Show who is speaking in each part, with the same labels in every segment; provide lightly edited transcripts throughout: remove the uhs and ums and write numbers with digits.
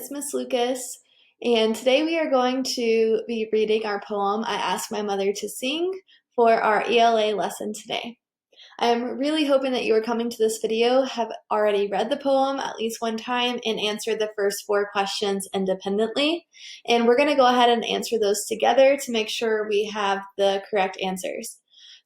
Speaker 1: is Miss Lucas, and today we are going to be reading our poem, I Asked My Mother to Sing, for our ELA lesson today. I am really hoping that you are coming to this video have already read the poem at least one time and answered the first 4 questions independently. And we're going to go ahead and answer those together to make sure we have the correct answers.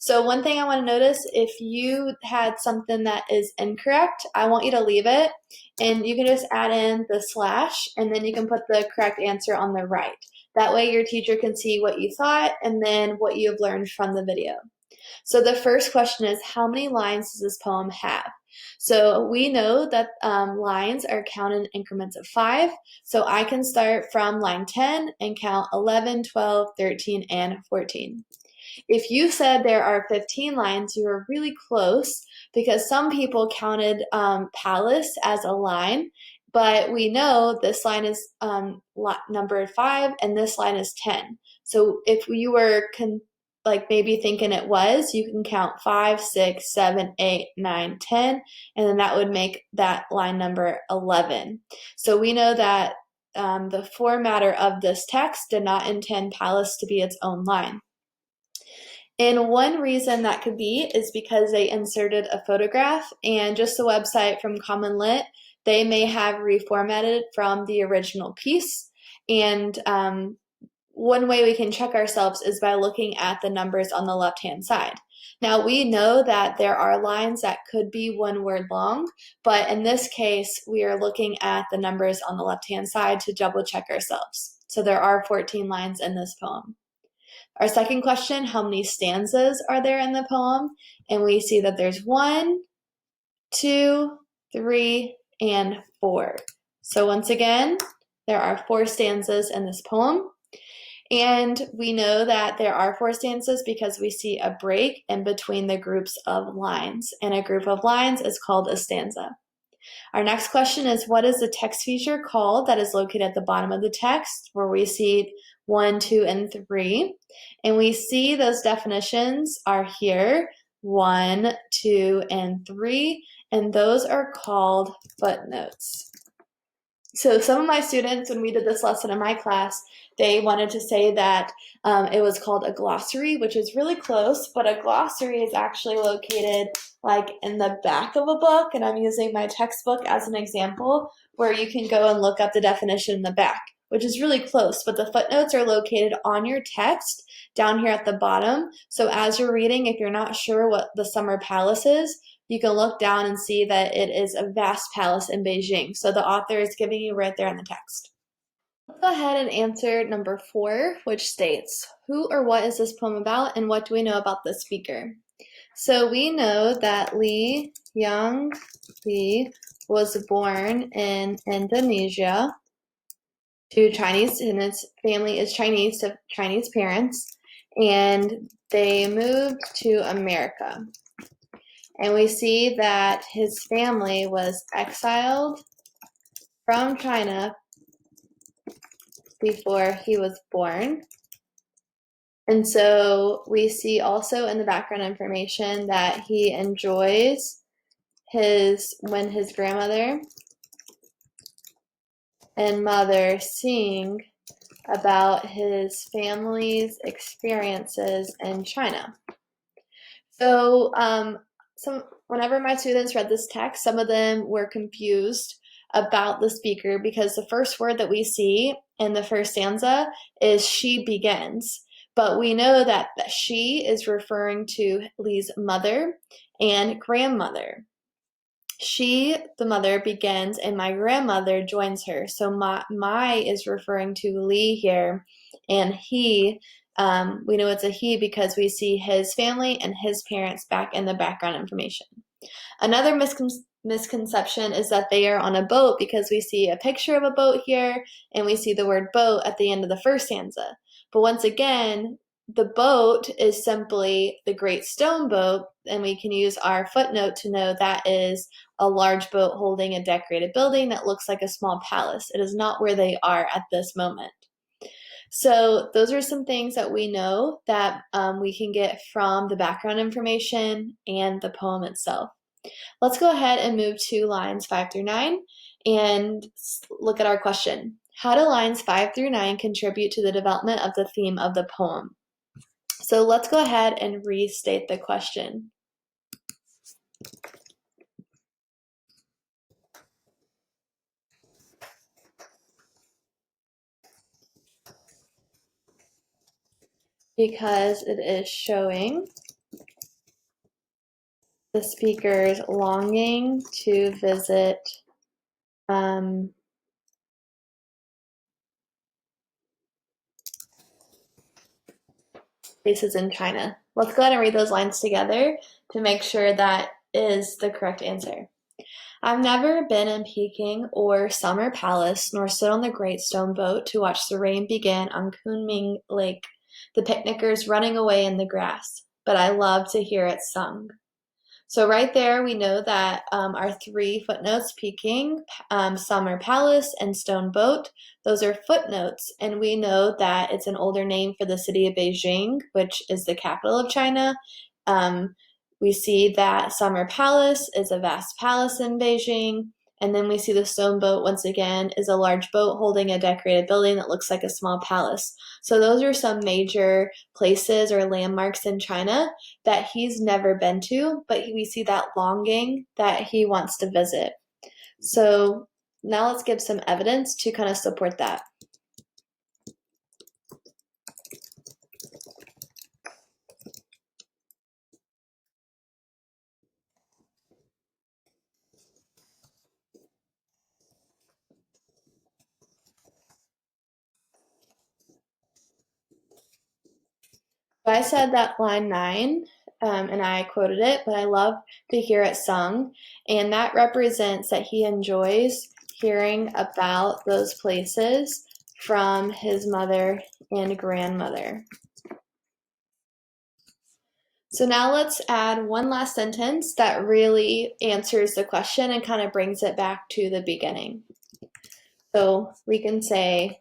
Speaker 1: So one thing I want to notice, if you had something that is incorrect, I want you to leave it and you can just add in the slash and then you can put the correct answer on the right. That way your teacher can see what you thought and then what you have learned from the video. So the first question is, how many lines does this poem have? So we know that lines are counted in increments of 5. So I can start from line 10 and count 11, 12, 13, and 14. If you said there are 15 lines, you are really close because some people counted palace as a line, but we know this line is numbered 5 and this line is 10. So if you were maybe thinking it was, you can count 5, 6, 7, 8, 9, 10, and then that would make that line number 11. So we know that the formatter of this text did not intend palace to be its own line. And one reason that could be is because they inserted a photograph, and just the website from Common Lit, they may have reformatted from the original piece. And one way we can check ourselves is by looking at the numbers on the left-hand side. Now, we know that there are lines that could be one word long, but in this case, we are looking at the numbers on the left-hand side to double check ourselves. So there are 14 lines in this poem. Our second question, how many stanzas are there in the poem? And we see that there's 1, 2, 3, and 4. So once again, there are 4 stanzas in this poem. And we know that there are 4 stanzas because we see a break in between the groups of lines. And a group of lines is called a stanza. Our next question is, what is the text feature called that is located at the bottom of the text where we see 1, 2, and 3? And we see those definitions are here, 1, 2, and 3, and those are called footnotes. So some of my students, when we did this lesson in my class, they wanted to say that it was called a glossary, which is really close, but a glossary is actually located like in the back of a book, and I'm using my textbook as an example, where you can go and look up the definition in the back, which is really close, but the footnotes are located on your text down here at the bottom. So as you're reading, if you're not sure what the Summer Palace is, you can look down and see that it is a vast palace in Beijing. So the author is giving you right there in the text. Let's go ahead and answer number 4, which states, who or what is this poem about and what do we know about the speaker? So we know that Li Yang-li was born in Indonesia to Chinese, and his family is Chinese, to Chinese parents, and they moved to America. And we see that his family was exiled from China before he was born. And so we see also in the background information that he enjoys when his grandmother and mother sing about his family's experiences in China. So whenever my students read this text, some of them were confused about the speaker because the first word that we see in the first stanza is she begins. But we know that she is referring to Li's mother and grandmother. She, the mother, begins and my grandmother joins her. So my is referring to Li here, and he, we know it's a he because we see his family and his parents back in the background information. Another misconception is that they are on a boat because we see a picture of a boat here and we see the word boat at the end of the first stanza. But once again, the boat is simply the Great Stone Boat, and we can use our footnote to know that is a large boat holding a decorated building that looks like a small palace. It is not where they are at this moment. So those are some things that we know that we can get from the background information and the poem itself. Let's go ahead and move to lines 5 through 9. and look at our question. How do lines 5 through 9 contribute to the development of the theme of the poem? So let's go ahead and restate the question. Because it is showing the speaker's longing to visit places in China. Let's go ahead and read those lines together to make sure that is the correct answer. I've never been in Peking or Summer Palace, nor stood on the Great Stone Boat to watch the rain begin on Kunming Lake, the picnickers running away in the grass, but I love to hear it sung. So right there, we know that our 3 footnotes, Peking, Summer Palace, and Stone Boat, those are footnotes, and we know that it's an older name for the city of Beijing, which is the capital of China. We see that Summer Palace is a vast palace in Beijing, and then we see the Stone Boat, once again, is a large boat holding a decorated building that looks like a small palace. So those are some major places or landmarks in China that he's never been to, but we see that longing that he wants to visit. So now let's give some evidence to kind of support that. So I said that line 9, and I quoted it, but I love to hear it sung, and that represents that he enjoys hearing about those places from his mother and grandmother. So now let's add one last sentence that really answers the question and kind of brings it back to the beginning. So we can say,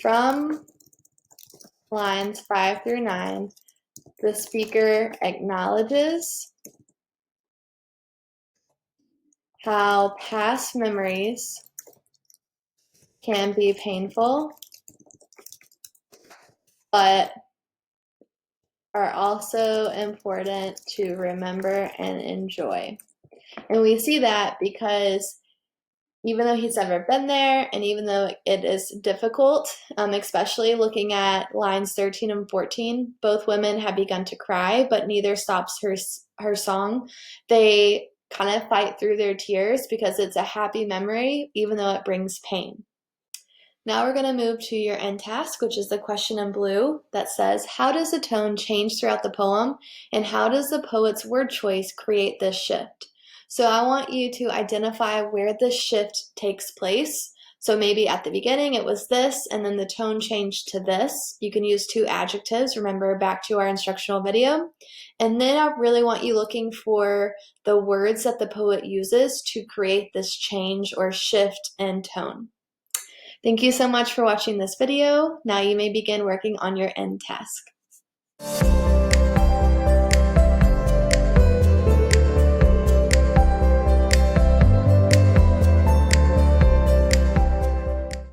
Speaker 1: from lines 5 through 9, the speaker acknowledges how past memories can be painful, but are also important to remember and enjoy. And we see that because even though he's never been there, and even though it is difficult, especially looking at lines 13 and 14, both women have begun to cry, but neither stops her song. They kind of fight through their tears because it's a happy memory, even though it brings pain. Now we're going to move to your end task, which is the question in blue that says, how does the tone change throughout the poem, and how does the poet's word choice create this shift? So I want you to identify where this shift takes place. So maybe at the beginning it was this, and then the tone changed to this. You can use 2 adjectives, remember back to our instructional video. And then I really want you looking for the words that the poet uses to create this change or shift in tone. Thank you so much for watching this video. Now you may begin working on your end task.